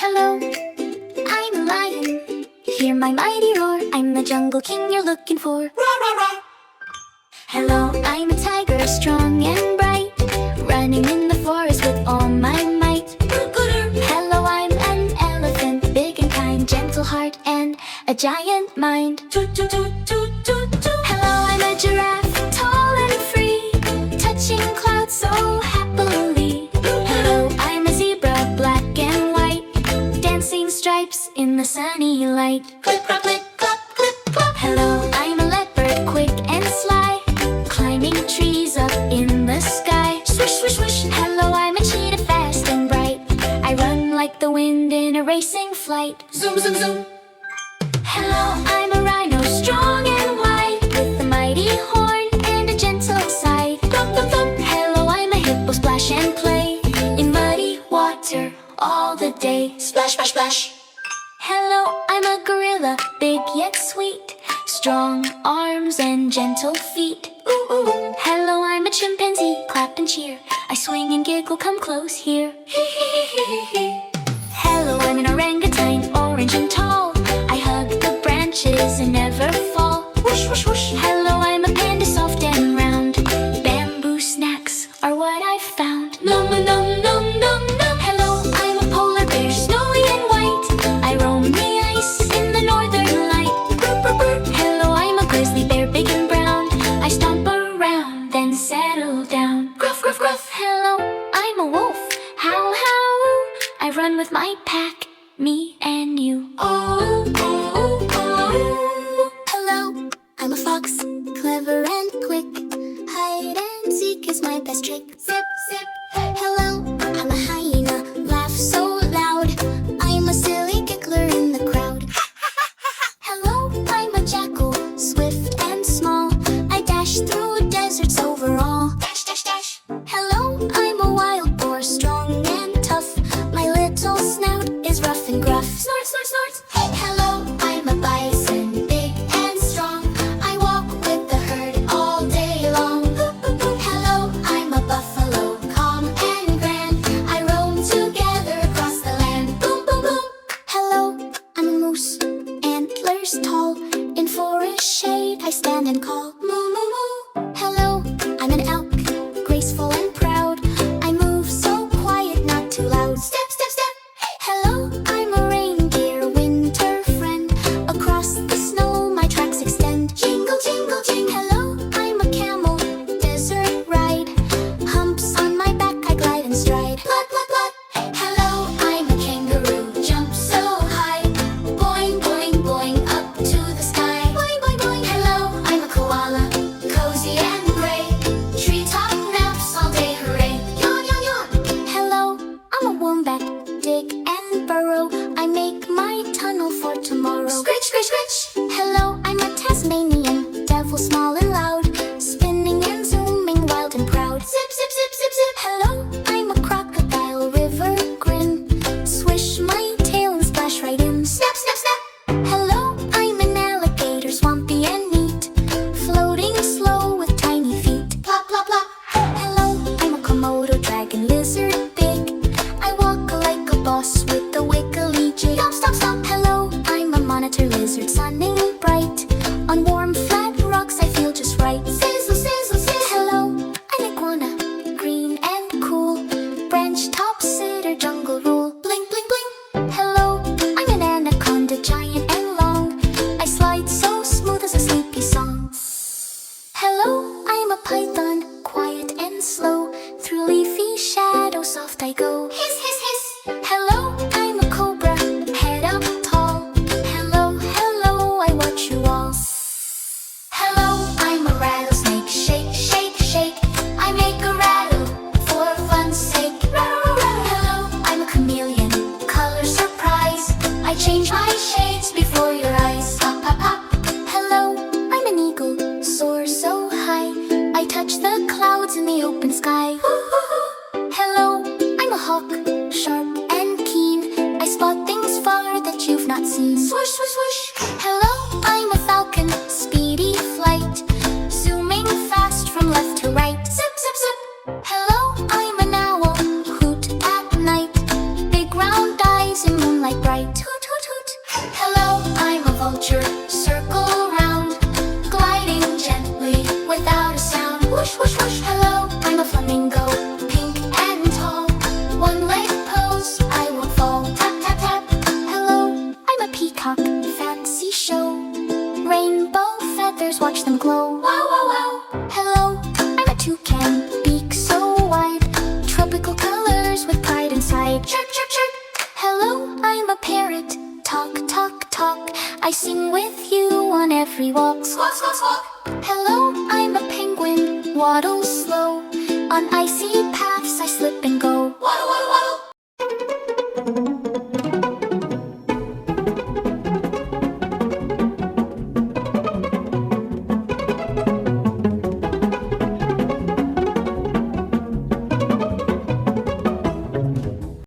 Hello, I'm a lion. Hear my mighty roar. I'm the jungle king you're looking for. Roar, roar, roar. Hello, I'm a tiger, strong and bright, running in the forest with all my might. Hello, I'm an elephant, big and kind, gentle heart and a giant mind. Hello, I'm a giraffe, tall and free, touching clouds so happily. Hello, I'm a zebra, black and white, dancing stripes in the sunny light. Clip, clop, clip, clop, clip, clop. Hello, I'm a leopard, quick and sly, climbing trees up in the sky. Swish, swish, swish. Hello, I'm a cheetah, fast and bright, I run like the wind in a racing flight. Zoom, zoom, zoom. Hello, I'm a rhino, strong and wide, with a mighty horn and a gentle side. Thump, thump, thump. Hello, I'm a hippo, splash and play in muddy water all the day. Splash, splash, splash. Hello, I'm a gorilla, big yet sweet, strong arms and gentle feet. Ooh, ooh. Hello, I'm a chimpanzee, clap and cheer, I swing and giggle, come close here. Hello, I'm an orangutan, orange and tall, I hug the branches and never fall. Whoosh, whoosh, whoosh. Hello, I'm a panda, soft and round, bamboo snacks are what I've found. Nom, nom, nom, nom, nom. Hello, I'm a polar bear, snowy and white, I roam the ice in the northern light. Brr, brr, brr. Hello, I'm a grizzly bear, big and brown, I stomp around, then settle down. Gruff, gruff, gruff. Hello, I'm a wolf, howl, howl, I run with my pack, me and you. Oh, oh, oh. Hello, I'm a fox, clever and quick, hide and seek is my best trick. Zip, zip. Hello, I'm a hyena, laugh so loud, I'm a silly giggler in the crowd. Hello, I'm a jackal, swift and small, I dash through deserts overall. Dash, dash, dash. Hello, I'm a wild boar, strong and tough, my little snout is rough and gruff. Snort, snort, snort. Hello, I'm a bison, big and strong, I walk with the herd all day long. Hello, I'm a buffalo, calm and grand, I roam together across the land. Boom, boom, boom. Hello, I'm a moose, antlers tall, in forest shade I stand and call. Moo, moo, moo. Hello, I'm an elk, graceful and proud, I move so quiet, not too loud. Step, step, step. Hello, I'm a reindeer, winter friend, across the snow my tracks extend. Jingle, jingle, jingle. Hello, I'm a camel, desert ride, humps on my back I glide and stride. Plot, plot, plot. Hello, I'm a kangaroo, jump so high, boing, boing, boing, up to the sky. Boing, boing, boing. Hello, I'm a koala, cozy and gray, treetop naps all day, hooray. Yawn, yawn, yawn. Hello, I'm a wombat, dig and burrow, I make my tunnel for tomorrow. Scritch, scritch, scritch. Hello, I'm a Tasmanian devil, small and loud, spinning and zooming, wild and proud. Zip, zip, zip, zip, zip. Hello, I'm a crocodile, river grin, swish my tail and splash right in. Snap, snap, snap. Hello, I'm an alligator, swampy and neat, floating slow with tiny feet. Plop, plop, plop. Hello, I'm a Komodo dragon, lizard big, I walk like a boss with a wiggly jig. Stomp, stomp, stomp. Hello, I'm a monitor lizard, sunning bright, on warm flat rocks I feel just right. Sizzle, sizzle, sizzle. Hello, I'm iguana, green and cool, branch top sitter, jungle rule. Bling, bling, bling. Hello, I'm an anaconda, giant and long, I slide so smooth as a sleepy song. Hello, I'm a python, quiet and slow, through leafy shadows soft I go. Hiss, hiss, hiss. Hello, I'm a cobra, head up tall, hello, hello, I watch you all. Hello, I'm a rattlesnake, shake, shake, shake, I make a rattle for fun's sake. Rattle, rattle. Hello, I'm a chameleon, color surprise, I change my shades before your eyes. Pop, pop, pop. Hello, I'm an eagle, soar so high, I touch the clouds in the open sky. Hello, I'm a hawk, sharp and keen, I spot things far that you've not seen. Swoosh, swoosh, swoosh. Hello, I'm a falcon, speedy flight, zooming fast from left to right. Zip, zip, zip. Hello, I'm an owl, hoot at night, big round eyes in moonlight. them glow. Wow, wow, wow. Hello, I'm a toucan, beak so wide, tropical colors with pride inside. Chirp, chirp, chirp. Hello, I'm a parrot, talk, talk, talk, I sing with you on every walk. Squawk, squawk, squawk. Hello, I'm a penguin, waddle slow, on icy paths I slip and go. Waddle, waddle, waddle.